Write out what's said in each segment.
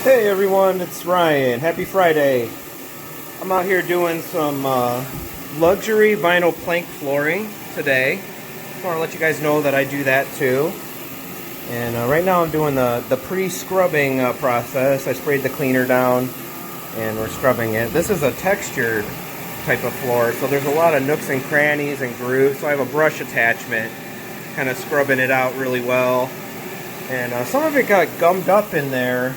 Hey everyone, it's Ryan. Happy Friday. I'm out here doing some luxury vinyl plank flooring today. Just want to let you guys know that I do that too. And right now I'm doing the pre-scrubbing process. I sprayed the cleaner down and we're scrubbing it. This is a textured type of floor, so there's a lot of nooks and crannies and grooves. So I have a brush attachment, kind of scrubbing it out really well. And some of it got gummed up in there.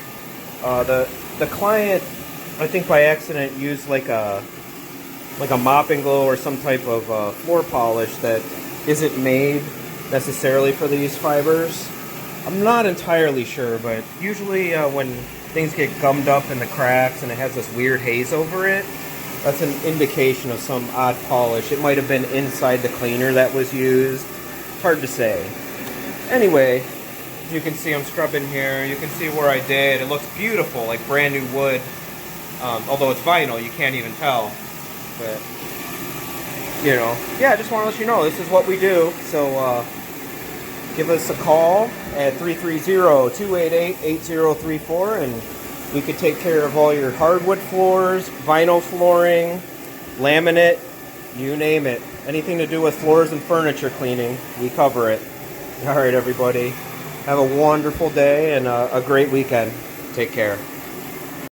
The client, I think by accident, used like a mopping glow or some type of floor polish that isn't made necessarily for these fibers. I'm not entirely sure, but usually when things get gummed up in the cracks and it has this weird haze over it, that's an indication of some odd polish. It might have been inside the cleaner that was used. It's hard to say. Anyway, as you can see, I'm scrubbing here. You can see where I did. It looks beautiful, like brand new wood. Although it's vinyl, you can't even tell. But, you know, yeah, I just want to let you know this is what we do. So, give us a call at 330-288-8034 and we could take care of all your hardwood floors, vinyl flooring, laminate, you name it. Anything to do with floors and furniture cleaning, we cover it. All right, everybody. Have a wonderful day and a great weekend. Take care.